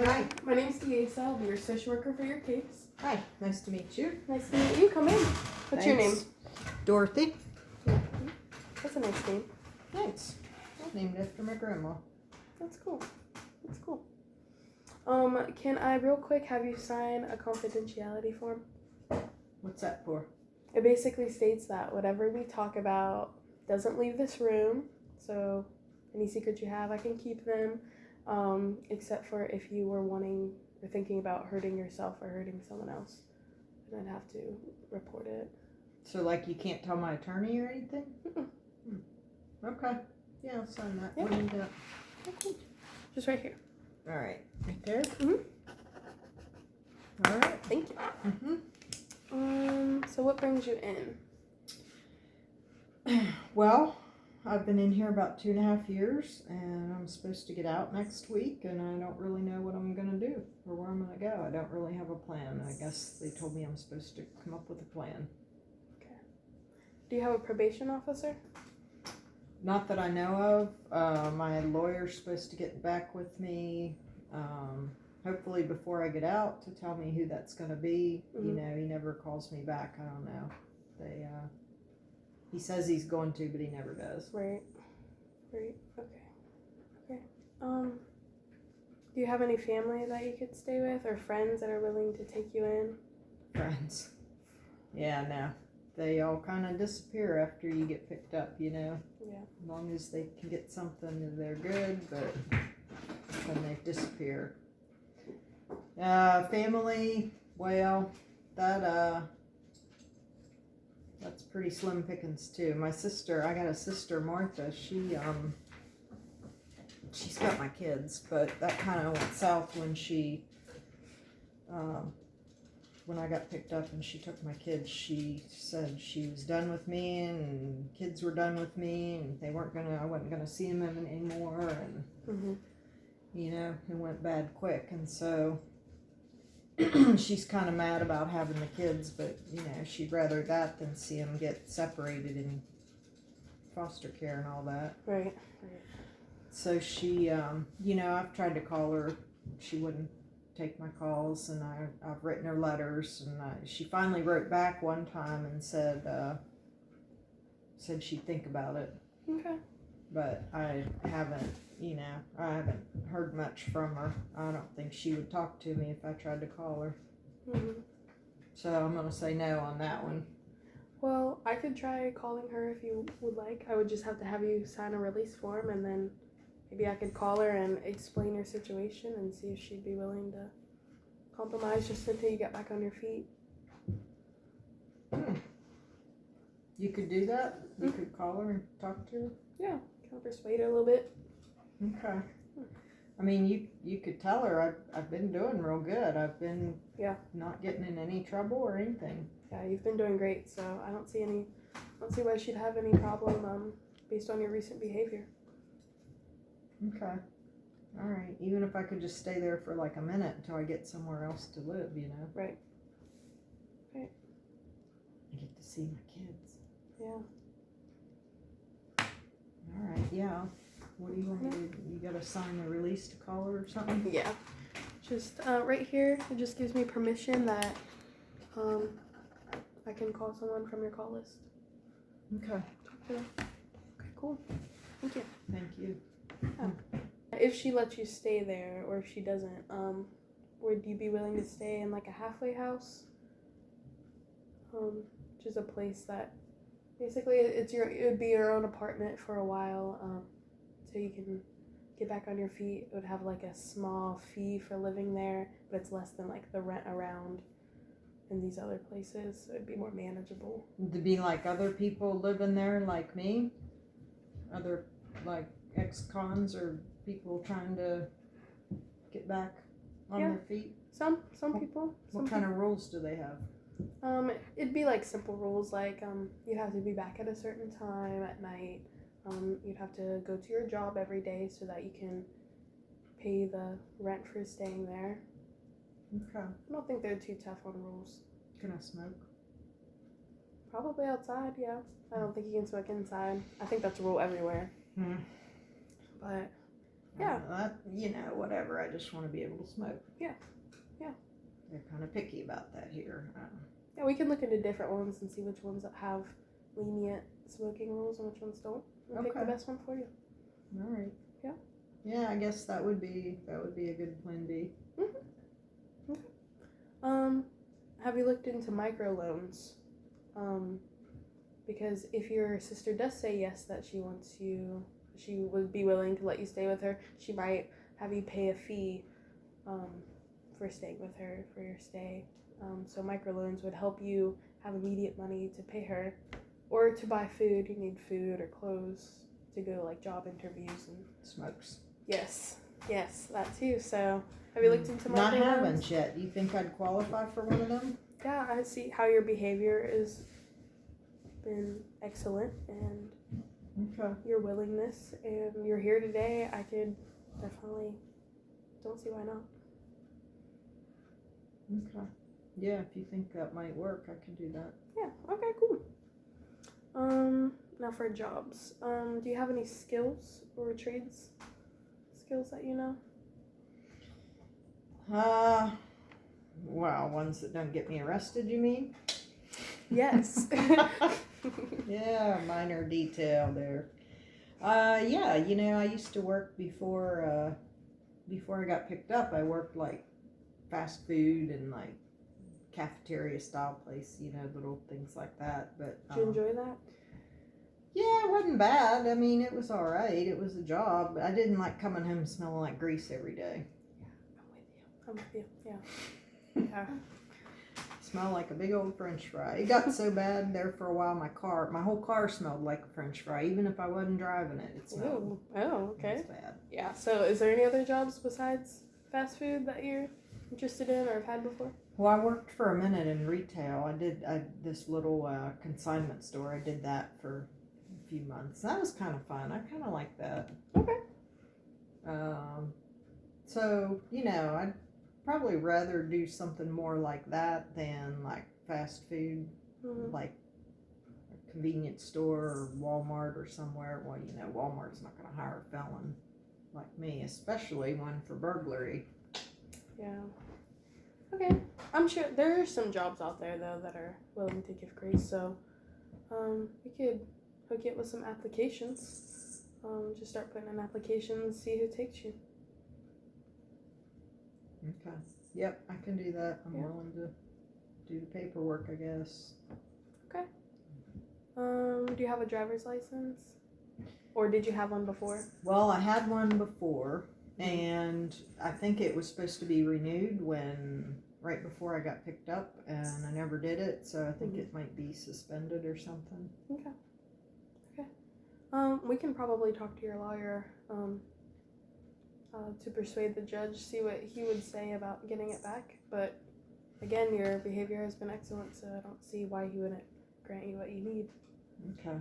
Hi. My name's Diesa. I'll be your social worker for your case. Hi, nice to meet you. Nice to meet you. Come in. What's your name? Dorothy. That's a nice name. Thanks. Named after my grandma. That's cool. That's cool. Can I real quick have you sign a confidentiality form? What's that for? It basically states that whatever we talk about doesn't leave this room. So any secrets you have, I can keep them. Except for if you were wanting or thinking about hurting yourself or hurting someone else, then I'd have to report it. So, like, you can't tell my attorney or anything? Okay. Yeah, I'll sign that. Yep. What do you got? Okay. Just right here. All right. Right there? Mm-hmm. All right. Thank you. Mm-hmm. So what brings you in? Well, I've been in here about 2.5 years, and I'm supposed to get out next week, and I don't really know what I'm going to do or where I'm going to go. I don't really have a plan. I guess they told me I'm supposed to come up with a plan. Okay. Do you have a probation officer? Not that I know of. My lawyer's supposed to get back with me, hopefully before I get out, to tell me who that's going to be. Mm-hmm. You know, he never calls me back. I don't know. He says he's going to, but he never does. Right. Okay. Do you have any family that you could stay with or friends that are willing to take you in? Friends. Yeah, no. They all kind of disappear after you get picked up, you know. Yeah. As long as they can get something, they're good, but then they disappear. Family, well, that's pretty slim pickings too. My sister, I got a sister, Martha. She's got my kids, but that kind of went south when I got picked up and she took my kids. She said she was done with me and kids were done with me and I wasn't gonna see them anymore, and you know, it went bad quick, and so she's kind of mad about having the kids, but you know, she'd rather that than see them get separated in foster care and all that. Right. So she, you know, I've tried to call her. She wouldn't take my calls, and I've written her letters, and she finally wrote back one time and said she'd think about it. Okay. But I haven't heard much from her. I don't think she would talk to me if I tried to call her. So I'm going to say no on that one. Well, I could try calling her if you would like. I would just have to have you sign a release form, and then maybe I could call her and explain your situation and see if she'd be willing to compromise just until you get back on your feet. You could do that? You could call her and talk to her? Yeah. Kind of persuade her a little bit. Okay. I mean, you could tell her I've been doing real good. I've been not getting in any trouble or anything. Yeah, you've been doing great, so I don't see why she'd have any problem based on your recent behavior. Okay. All right. Even if I could just stay there for like a minute until I get somewhere else to live, you know. Right. I get to see my kids. Yeah. All right, yeah. What do you want me to do? You gotta sign the release to call her or something? Yeah. Just right here, it just gives me permission that I can call someone from your call list. Okay. Okay, cool. Thank you. Thank you. Yeah. If she lets you stay there, or if she doesn't, would you be willing to stay in like a halfway house? Which is a place that basically it would be your own apartment for a while, so you can get back on your feet. It would have like a small fee for living there, but it's less than like the rent around in these other places, so it'd be more manageable. To be like other people living there like me? Other like ex-cons or people trying to get back on their feet? Some people. What kind of rules do they have? It'd be like simple rules, like you have to be back at a certain time at night. You'd have to go to your job every day so that you can pay the rent for staying there. Okay. I don't think they're too tough on rules. Can I smoke? Probably outside, yeah. I don't think you can smoke inside. I think that's a rule everywhere. But Yeah. Whatever. I just want to be able to smoke. Yeah. Yeah. They're kind of picky about that here. Yeah, we can look into different ones and see which ones that have lenient smoking rules and which ones don't. And pick the best one for you. All right. Yeah. Yeah, I guess that would be a good plan B. Mm-hmm. Okay. Have you looked into microloans? Because if your sister does say yes that she would be willing to let you stay with her, she might have you pay a fee for staying with her for your stay. So microloans would help you have immediate money to pay her, or to buy food. You need food or clothes to go like job interviews and smokes. Yes, that too. So have you looked into microloans? Not haven't yet. Do you think I'd qualify for one of them? Yeah, I see how your behavior has been excellent, and your willingness, and you're here today. I could definitely don't see why not. Okay. Yeah, if you think that might work, I can do that. Yeah. Okay. Cool. Now for jobs. Do you have any skills or trades skills that you know? Wow, ones that don't get me arrested, you mean? Yes. Yeah, minor detail there. Yeah, I used to work before I got picked up. I worked like fast food and like cafeteria style place, little things like that. But did you enjoy that? Yeah, it wasn't bad. I mean, it was all right. It was a job. I didn't like coming home smelling like grease every day. I'm with you. Yeah. Yeah. Smelled like a big old French fry. It got so bad there for a while. My whole car smelled like a French fry. Even if I wasn't driving it, it smelled. Oh, okay. It was bad. Yeah. So, is there any other jobs besides fast food that you're interested in or have had before? Well, I worked for a minute in retail. I did this little consignment store. I did that for a few months. That was kind of fun. I kind of like that. Okay. So, I'd probably rather do something more like that than like fast food, like a convenience store or Walmart or somewhere. Well, Walmart's not going to hire a felon like me, especially one for burglary. Yeah. Okay. I'm sure there are some jobs out there though that are willing to give grace. So, we could hook it with some applications. Just start putting in applications, see who takes you. Okay. Yep, I can do that. I'm willing to do the paperwork, I guess. Okay. Do you have a driver's license? Or did you have one before? Well, I had one before, and I think it was supposed to be renewed right before I got picked up, and I never did it, so I think it might be suspended or something. Okay. We can probably talk to your lawyer to persuade the judge, see what he would say about getting it back. But again, your behavior has been excellent, so I don't see why he wouldn't grant you what you need. Okay.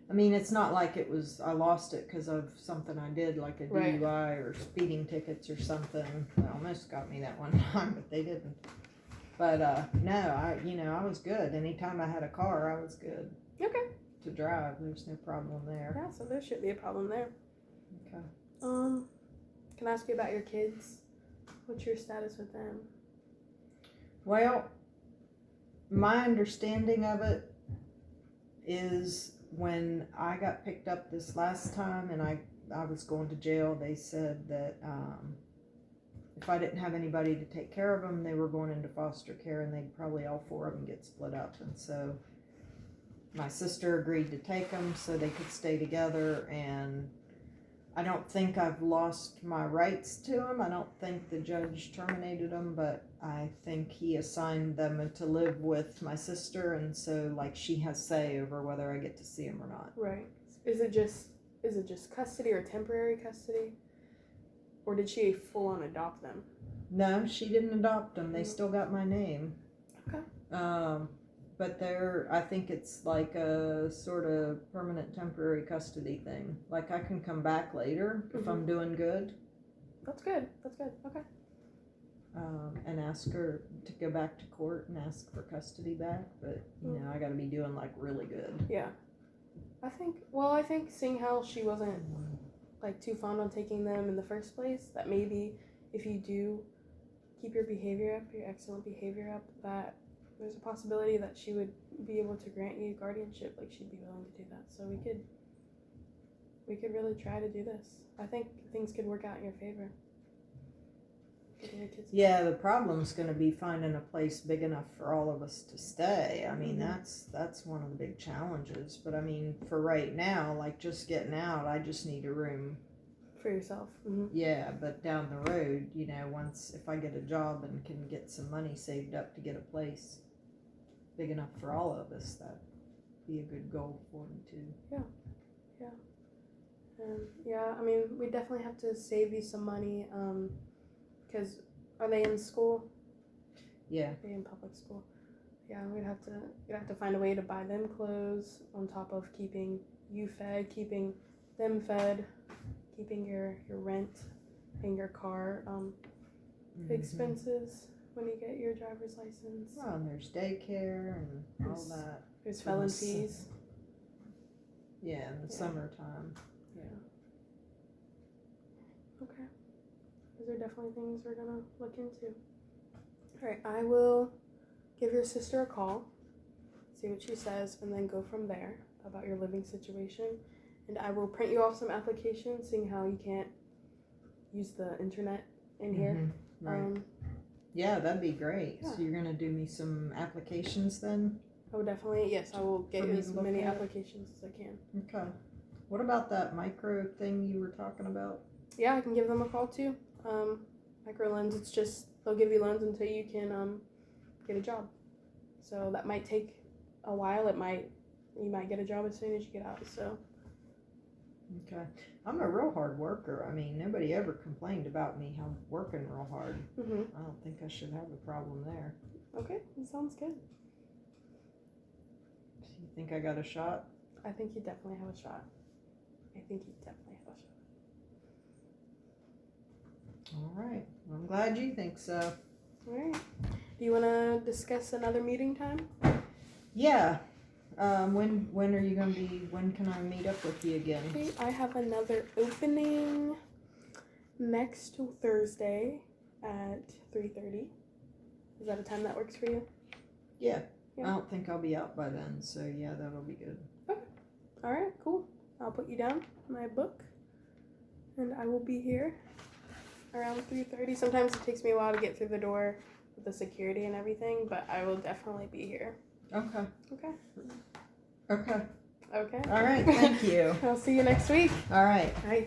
I mean, it's not like I lost it because of something I did, like a DUI or speeding tickets or something. They almost got me that one time, but they didn't. But no, I was good. Anytime I had a car, I was good. Okay. To drive, there's no problem there. Yeah, so there shouldn't be a problem there. Okay. Can I ask you about your kids? What's your status with them? Well, my understanding of it is when I got picked up this last time and I was going to jail, they said that if I didn't have anybody to take care of them, they were going into foster care and they'd probably all four of them get split up. And so my sister agreed to take them so they could stay together, and I don't think I've lost my rights to them. I don't think the judge terminated them, but I think he assigned them to live with my sister, and so like she has say over whether I get to see them or not. Right. Is it just custody or temporary custody? Or did she full on adopt them? No, she didn't adopt them. They still got my name. Okay. But I think it's like a sort of permanent temporary custody thing. Like I can come back later if I'm doing good. That's good. Okay. And ask her to go back to court and ask for custody back. But, I got to be doing like really good. Yeah. I think seeing how she wasn't like too fond on taking them in the first place, that maybe if you do keep your behavior up, your excellent behavior up, that there's a possibility that she would be able to grant you guardianship. Like, she'd be willing to do that. So we could really try to do this. I think things could work out in your favor. Yeah, the problem's going to be finding a place big enough for all of us to stay. I mean, that's one of the big challenges. But I mean, for right now, like just getting out, I just need a room for yourself. Mm-hmm. Yeah, but down the road, you know, once if I get a job and can get some money saved up to get a place big enough for all of us, that'd be a good goal for me too. Yeah. I mean, we definitely have to save you some money. Because are they in school? Yeah. Are they in public school? Yeah, we'd have to find a way to buy them clothes on top of keeping you fed, keeping them fed, keeping your rent and your car expenses when you get your driver's license. Well, and there's daycare and all that. There's felon fees. Yeah, in the summertime. Yeah. Okay. Those are definitely things we're gonna look into. Alright, I will give your sister a call, see what she says, and then go from there about your living situation. And I will print you off some applications, seeing how you can't use the internet in here. Right. Yeah, that'd be great. Yeah. So you're gonna do me some applications then? I would definitely, yes, I will get you as many applications as I can. Okay. What about that micro thing you were talking about? Yeah, I can give them a call too. Micro loans, it's just they'll give you loans until you can get a job. So that might take a while. You might get a job as soon as you get out. So. Okay. I'm a real hard worker. I mean, nobody ever complained about me working real hard. Mm-hmm. I don't think I should have a problem there. Okay, that sounds good. So you think I got a shot? I think you definitely have a shot. All right. Well, I'm glad you think so. All right. Do you want to discuss another meeting time? Yeah. When are you going to be, when can I meet up with you again? Okay, I have another opening next Thursday at 3:30. Is that a time that works for you? Yeah. I don't think I'll be out by then, so yeah, that'll be good. Okay. All right, cool. I'll put you down in my book, and I will be here around 3:30. Sometimes it takes me a while to get through the door with the security and everything, but I will definitely be here. Okay. Okay. Okay. Okay. All right, thank you. I'll see you next week. All right. All right.